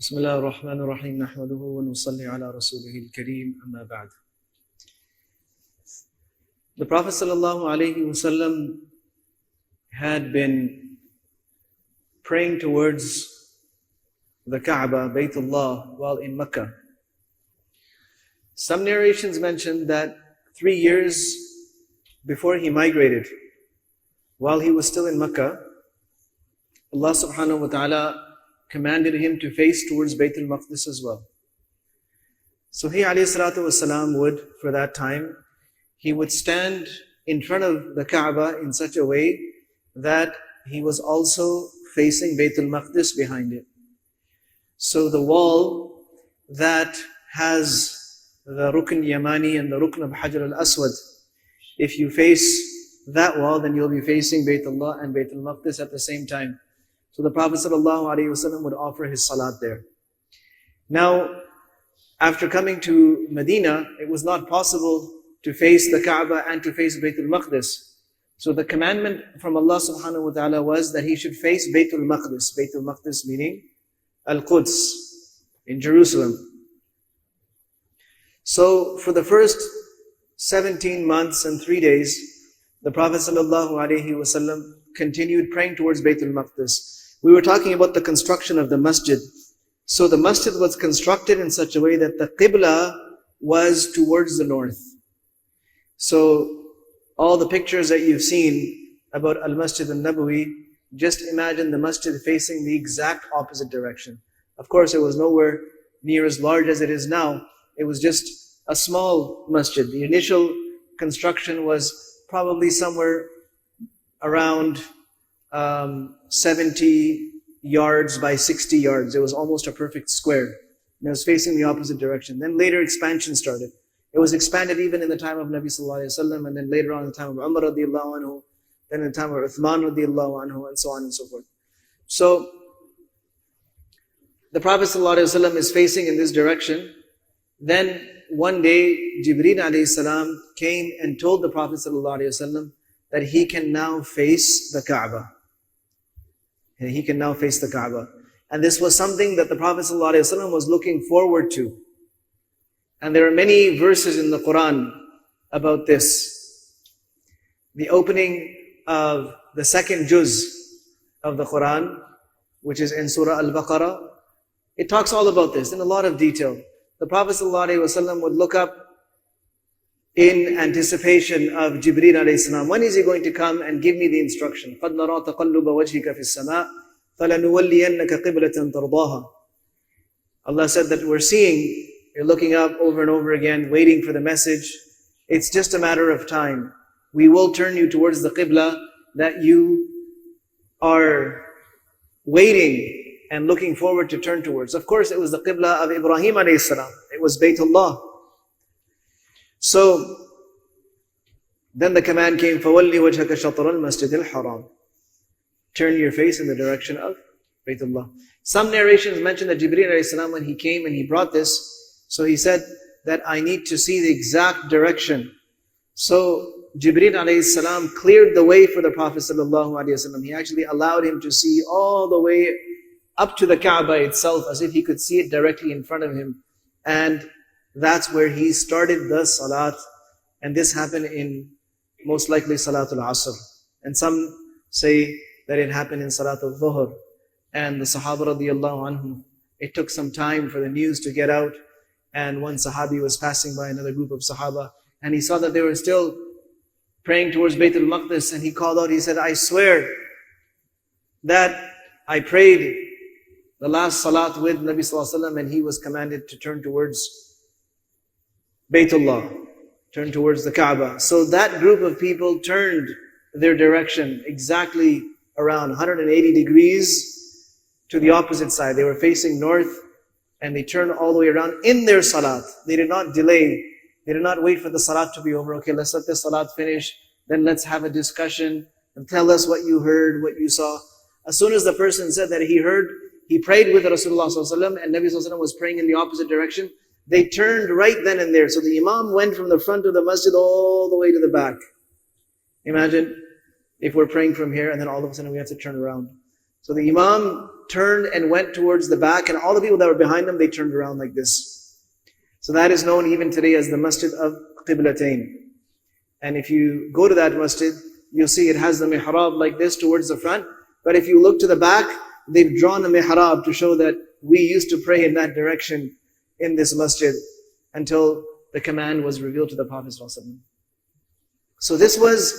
بسم الله الرحمن الرحيم نحمده ونصلي على رسوله الكريم أما بعد. The Prophet ﷺ had been praying towards the Kaaba, Baytullah, while in Mecca. Some narrations mention that 3 years before he migrated, while he was still in Mecca, Allah subhanahu wa ta'ala commanded him to face towards Baytul Maqdis as well. So he alayhi salatu wasalam would, for that time, he would stand in front of the Kaaba in such a way that he was also facing Baytul Maqdis behind it. So the wall that has the Rukn Yamani and the Rukn of Hajar al-Aswad, if you face that wall, then you'll be facing Baytullah and Baytul Maqdis at the same time. So the Prophet ﷺ would offer his salat there. Now, after coming to Medina, it was not possible to face the Kaaba and to face Baytul Maqdis. So the commandment from Allah subhanahu wa ta'ala was that he should face Baytul Maqdis. Baytul Maqdis meaning Al-Quds in Jerusalem. So for the first 17 months and 3 days, the Prophet ﷺ continued praying towards Baytul Maqdis. We were talking about the construction of the Masjid. So the Masjid was constructed in such a way that the Qibla was towards the north. So all the pictures that you've seen about Al-Masjid al-Nabawi, just imagine the Masjid facing the exact opposite direction. Of course, it was nowhere near as large as it is now. It was just a small Masjid. The initial construction was probably somewhere around 70 yards by 60 yards. It was almost a perfect square. And it was facing the opposite direction. Then later expansion started. It was expanded even in the time of Nabi sallallahu alaihi wasallam, and then later on in the time of Umar radiallahu anhu, then in the time of Uthman radiallahu anhu, and so on and so forth. So the Prophet sallallahu alaihi wasallam is facing in this direction. Then one day Jibreel alayhi salam came and told the Prophet sallallahu alaihi wasallam that he can now face the Kaaba. And he can now face the Kaaba. And this was something that the Prophet ﷺ was looking forward to. And there are many verses in the Quran about this. The opening of the second juz of the Quran, which is in Surah Al-Baqarah, it talks all about this in a lot of detail. The Prophet ﷺ would look up in anticipation of Jibreel alayhi salam. When is he going to come and give me the instruction? قَدْ نَرَى تَقَلُّبَ وَجْهِكَ فِي السَّمَاءِ فَلَنُوَلِّيَنَّكَ قِبْلَةً تَرْضَاهَا. Allah said that we're seeing, you're looking up over and over again, waiting for the message. It's just a matter of time. We will turn you towards the Qibla that you are waiting and looking forward to turn towards. Of course, it was the Qibla of Ibrahim alayhi salam. It was Baytullah. So then the command came, فَوَلِّ وَجْهَكَ شَطْرَ الْمَسْجِدِ الْحَرَامِ. Turn your face in the direction of Baytullah. Some narrations mention that Jibreel alayhi salam, when he came and he brought this, so he said that I need to see the exact direction. So Jibreel alayhi salam cleared the way for the Prophet sallallahu alaihi wasallam. He actually allowed him to see all the way up to the Kaaba itself, as if he could see it directly in front of him. And that's where he started the salat. And this happened in most likely Salatul Asr. And some say that it happened in Salatul Dhuhr. And the Sahaba radiallahu anhum, it took some time for the news to get out. And one Sahabi was passing by another group of Sahaba, and he saw that they were still praying towards Baytul Maqdis, and he called out, he said, I swear that I prayed the last salat with Nabi sallallahu alaihi wasallam, and he was commanded to turn towards Baytullah, turn towards the Kaaba. So that group of people turned their direction exactly around 180 degrees to the opposite side. They were facing north, and they turned all the way around in their salat. They did not delay. They did not wait for the salat to be over. Okay, let's let this salat finish, then let's have a discussion and tell us what you heard, what you saw. As soon as the person said that he heard, he prayed with Rasulullah ﷺ, and Nabi ﷺ was praying in the opposite direction, they turned right then and there. So the Imam went from the front of the masjid all the way to the back. Imagine if we're praying from here and then all of a sudden we have to turn around. So the Imam turned and went towards the back, and all the people that were behind them, they turned around like this. So that is known even today as the Masjid of Qiblatain. And if you go to that masjid, you'll see it has the mihrab like this towards the front. But if you look to the back, they've drawn a mihrab to show that we used to pray in that direction in this masjid until the command was revealed to the Prophet ﷺ. So this was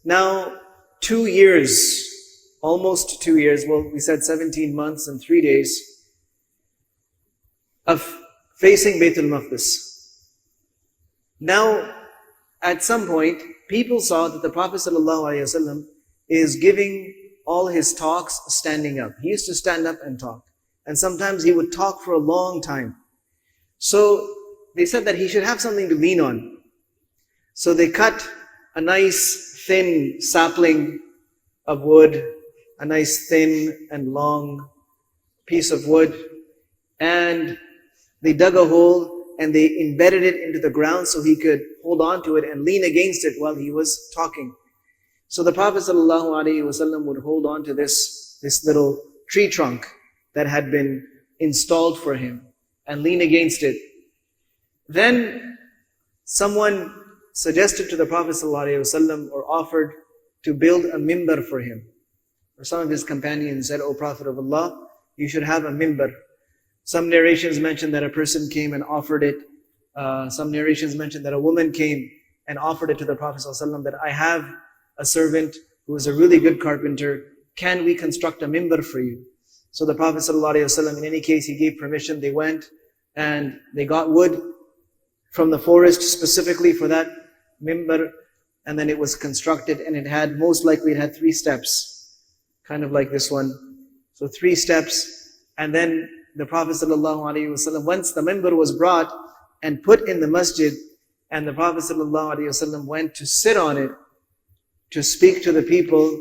now 2 years, almost 2 years, well, we said 17 months and 3 days of facing Baytul Maqdis. Now, at some point, people saw that the Prophet ﷺ is giving all his talks standing up. He used to stand up and talk. And sometimes he would talk for a long time. So they said that he should have something to lean on. So they cut a nice thin sapling of wood, a nice thin and long piece of wood, and they dug a hole and they embedded it into the ground so he could hold on to it and lean against it while he was talking. So the Prophet ﷺ would hold on to this little tree trunk that had been installed for him and lean against it. Then someone suggested to the Prophet ﷺ or offered to build a mimbar for him. Or some of his companions said, "O Prophet of Allah, you should have a mimbar." Some narrations mention that a person came and offered it. Some narrations mention that a woman came and offered it to the Prophet ﷺ, that I have a servant who is a really good carpenter. Can we construct a mimbar for you? So the Prophet ﷺ, in any case, he gave permission. They went and they got wood from the forest specifically for that mimbar, and then it was constructed, and it had 3 steps, kind of like this one. So 3 steps, and then the Prophet ﷺ, once the mimbar was brought and put in the masjid, and the Prophet ﷺ went to sit on it to speak to the people,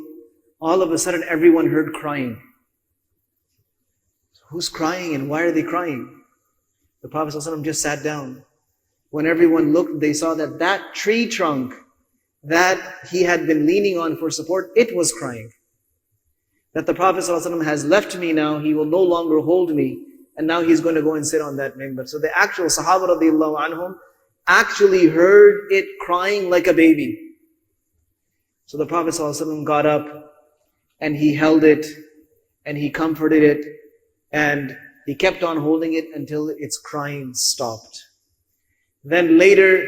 all of a sudden everyone heard crying. Who's crying and why are they crying? The Prophet ﷺ just sat down. When everyone looked, they saw that that tree trunk that he had been leaning on for support, it was crying. That the Prophet ﷺ has left me now, he will no longer hold me, and now he's going to go and sit on that mimbar. So the actual Sahaba radiallahu anhum actually heard it crying like a baby. So the Prophet ﷺ got up and he held it and he comforted it and he kept on holding it until its crying stopped. Then later,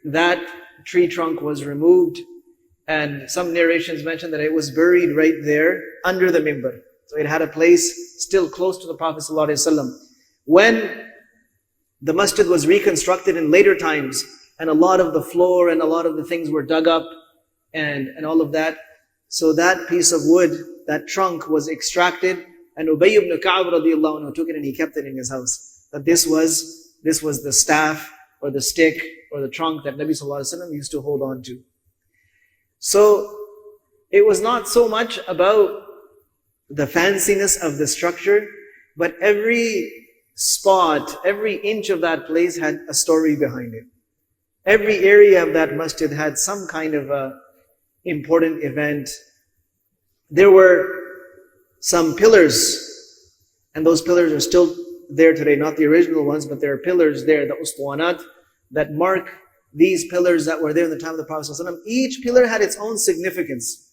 that tree trunk was removed, and some narrations mention that it was buried right there under the mimbar. So it had a place still close to the Prophet ﷺ. When the masjid was reconstructed in later times, and a lot of the floor and a lot of the things were dug up, and all of that, so that piece of wood, that trunk was extracted, and Ubay ibn Ka'ab radiallahu anhu took it and he kept it in his house. That this was the staff or the stick or the trunk that Nabi sallallahu alaihi wasallam used to hold on to. So it was not so much about the fanciness of the structure, but every spot, every inch of that place had a story behind it. Every area of that masjid had some kind of a important event. There were some pillars, and those pillars are still there today, not the original ones, but there are pillars there, the ustuwanat, that mark these pillars that were there in the time of the Prophet ﷺ. Each pillar had its own significance.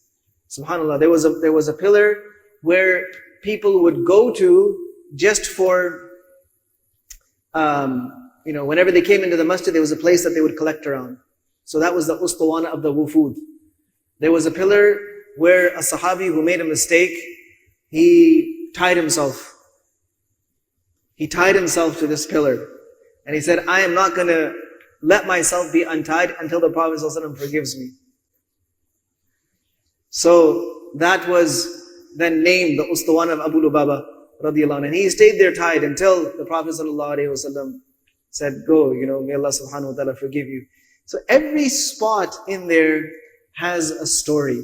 SubhanAllah, there was a pillar where people would go to just for, whenever they came into the masjid, there was a place that they would collect around. So that was the ustuwana of the wufud. There was a pillar where a sahabi who made a mistake, he tied himself. He tied himself to this pillar. And he said, I am not going to let myself be untied until the Prophet ﷺ forgives me. So that was then named the Ustuwana of Abu Lubaba radiallahu anhu. And he stayed there tied until the Prophet ﷺ said, go, may Allah subhanahu wa ta'ala forgive you. So every spot in there has a story.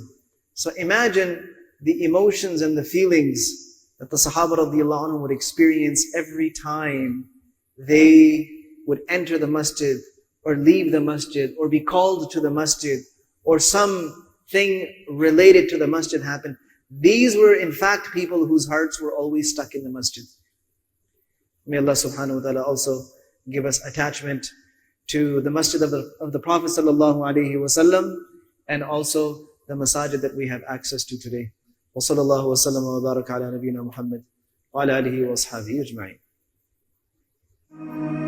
So imagine the emotions and the feelings that the Sahaba radiallahu anhu would experience every time they would enter the masjid or leave the masjid or be called to the masjid or something related to the masjid happened. These were in fact people whose hearts were always stuck in the masjid. May Allah subhanahu wa ta'ala also give us attachment to the masjid of the Prophet sallallahu alaihi wasallam, and also the masajid that we have access to today. Wa sallallahu wa sallam wa baraka ala nabiyyina Muhammad wa ala alihi wa ashabihi ajma'in.